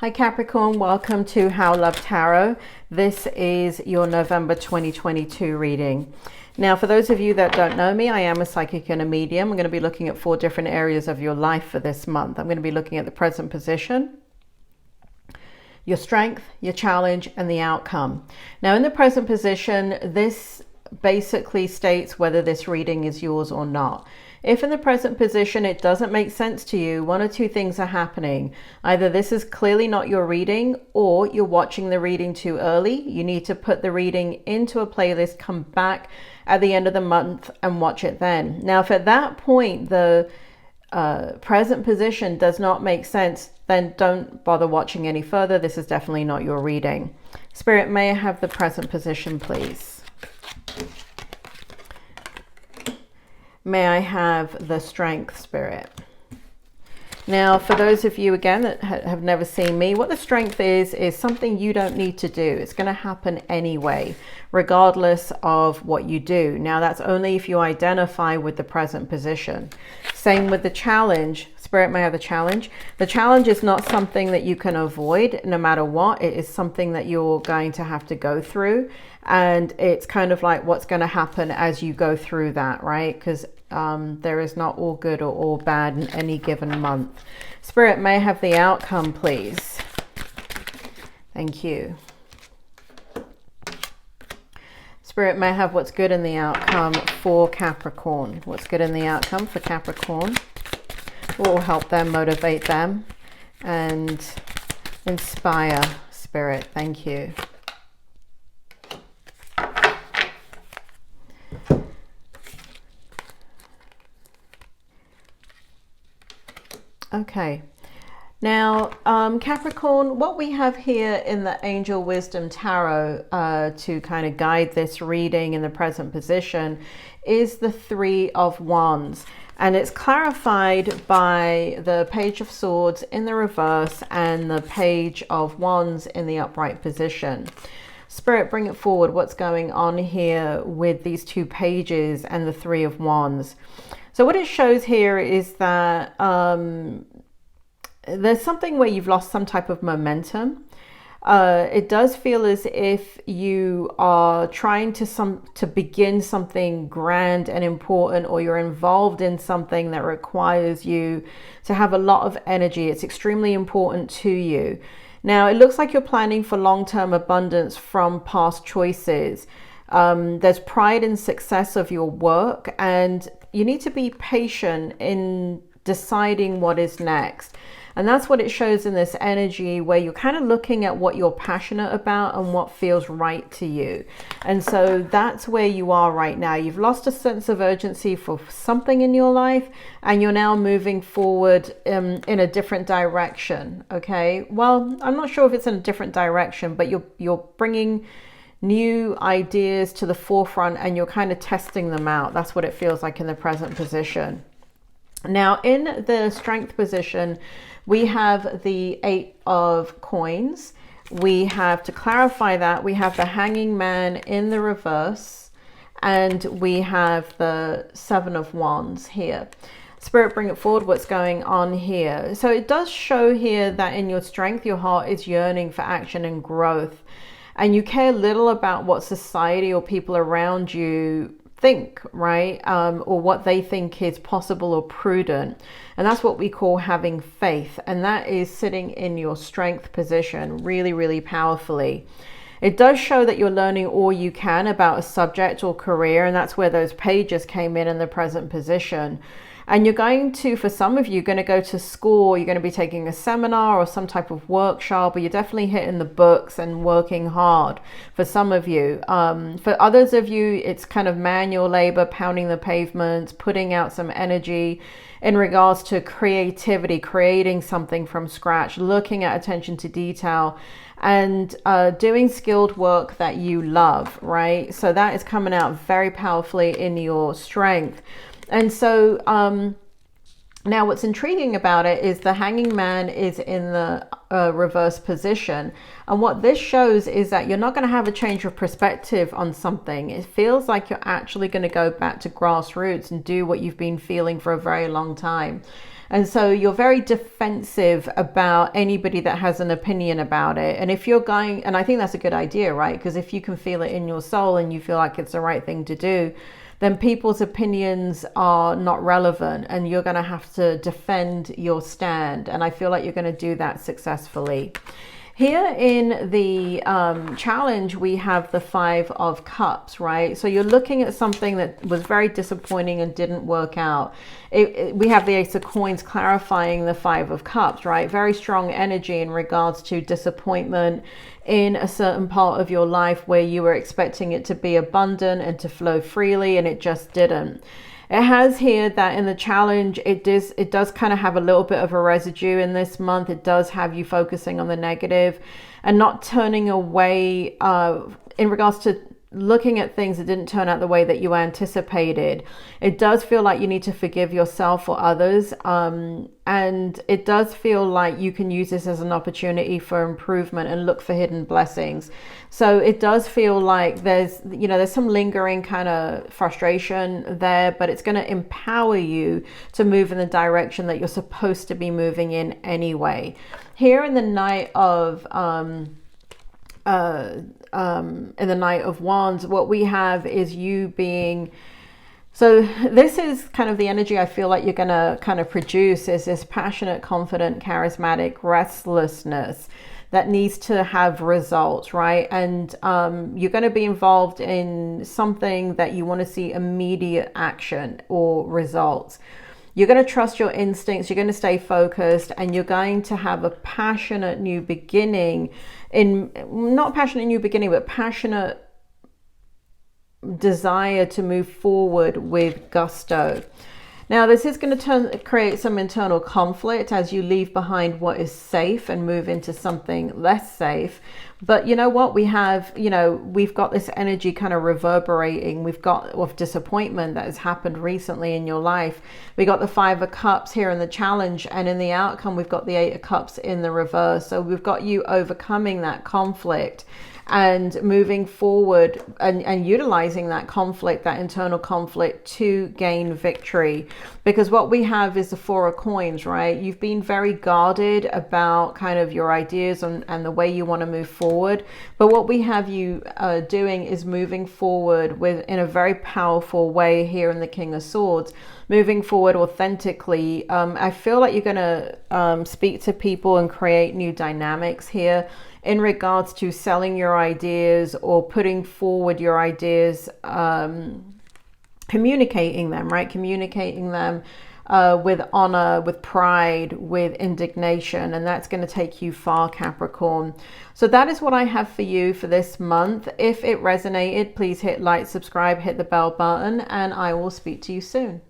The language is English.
Hi Capricorn, welcome to How Love Tarot. This is your November 2022 reading. Now, for those of you that don't know me, I am a psychic and a medium. I'm going to be looking at 4 different areas of your life for this month. I'm going to be looking at the present position, your strength, your challenge, and the outcome. Now, in the present position, this basically states whether this reading is yours or not. If in the present position it doesn't make sense to you, one or two things are happening. Either this is clearly not your reading, or you're watching the reading too early. You need to put the reading into a playlist, come back at the end of the month and watch it then. Now, if at that point the present position does not make sense, then don't bother watching any further. This is definitely not your reading. Spirit, may I have the present position, please? May I have the strength, Spirit? Now, for those of you, again, that have never seen me, what the strength is something you don't need to do. It's going to happen anyway, regardless of what you do. Now, that's only if you identify with the present position. Same with the challenge. Spirit, may I have the challenge? The challenge is not something that you can avoid no matter what. It is something that you're going to have to go through. And it's kind of like what's going to happen as you go through that, right? Because there is not all good or all bad in any given month. Spirit, may I have the outcome, please? Thank you. Spirit, may I have what's good in the outcome for Capricorn? What's good in the outcome for Capricorn? What will help them, motivate them, and inspire, Spirit? Thank you. Okay, now Capricorn, what we have here in the Angel Wisdom Tarot to kind of guide this reading in the present position is the 3 of Wands, and it's clarified by the Page of Swords in the reverse and the Page of Wands in the upright position. Spirit, bring it forward. What's going on here with these 2 pages and the 3 of Wands? So what it shows here is that there's something where you've lost some type of momentum. It does feel as if you are trying to begin something grand and important, or you're involved in something that requires you to have a lot of energy. It's extremely important to you. Now, it looks like you're planning for long-term abundance from past choices. There's pride in success of your work, and you need to be patient in deciding what is next. And that's what it shows in this energy, where you're kind of looking at what you're passionate about and what feels right to you. And so that's where you are right now. You've lost a sense of urgency for something in your life, and you're now moving forward in a different direction. Okay, well, I'm not sure if it's in a different direction, but you're bringing new ideas to the forefront, and you're kind of testing them out. That's what it feels like in the present position. Now, in the strength position, we have the 8 of coins. We have, to clarify that, we have the Hanging Man in the reverse, and we have the 7 of Wands here. Spirit, bring it forward. What's going on here? So it does show here that in your strength, your heart is yearning for action and growth. And you care little about what society or people around you think, right? Or what they think is possible or prudent. And that's what we call having faith. And that is sitting in your strength position really, really powerfully. It does show that you're learning all you can about a subject or career. And that's where those pages came in the present position. And you're going to, for some of you, going to go to school, you're going to be taking a seminar or some type of workshop, or you're definitely hitting the books and working hard for some of you. For others of you, it's kind of manual labor, pounding the pavements, putting out some energy in regards to creativity, creating something from scratch, looking at attention to detail, and doing skilled work that you love, right? So that is coming out very powerfully in your strength. And so now what's intriguing about it is the Hanging Man is in the reverse position. And what this shows is that you're not going to have a change of perspective on something. It feels like you're actually going to go back to grassroots and do what you've been feeling for a very long time. And so you're very defensive about anybody that has an opinion about it. And if you're going, and I think that's a good idea, right? Because if you can feel it in your soul and you feel like it's the right thing to do, then people's opinions are not relevant and you're going to have to defend your stand. And I feel like you're going to do that successfully. Here in the challenge, we have the 5 of Cups, right? So you're looking at something that was very disappointing and didn't work out. We have the Ace of Coins clarifying the 5 of Cups, right? Very strong energy in regards to disappointment in a certain part of your life where you were expecting it to be abundant and to flow freely, and it just didn't. It has here that in the challenge, it does kind of have a little bit of a residue in this month. It does have you focusing on the negative and not turning away in regards to looking at things that didn't turn out the way that you anticipated. It does feel like you need to forgive yourself or others. And it does feel like you can use this as an opportunity for improvement and look for hidden blessings. So it does feel like there's some lingering kind of frustration there, but it's going to empower you to move in the direction that you're supposed to be moving in anyway. Here in the Knight of Wands, what we have is you being, so this is kind of the energy I feel like you're going to kind of produce, is this passionate, confident, charismatic restlessness that needs to have results, right? And you're going to be involved in something that you want to see immediate action or results. You're going to trust your instincts, you're going to stay focused, and you're going to have a passionate new beginning not passionate new beginning, but passionate desire to move forward with gusto. Now, this is going to create some internal conflict as you leave behind what is safe and move into something less safe. But you know what? We've got this energy kind of reverberating. We've got of disappointment that has happened recently in your life. We got the 5 of Cups here in the challenge, and in the outcome, we've got the 8 of Cups in the reverse. So we've got you overcoming that conflict and moving forward and utilizing that conflict, that internal conflict, to gain victory. Because what we have is the 4 of Coins, right? You've been very guarded about kind of your ideas and the way you want to move forward. But what we have you doing is moving forward in a very powerful way here in the King of Swords. Moving forward authentically. I feel like you're going to speak to people and create new dynamics here in regards to selling your ideas or putting forward your ideas, communicating them, right? Communicating them with honor, with pride, with indignation, and that's going to take you far, Capricorn. So that is what I have for you for this month. If it resonated, please hit like, subscribe, hit the bell button, and I will speak to you soon.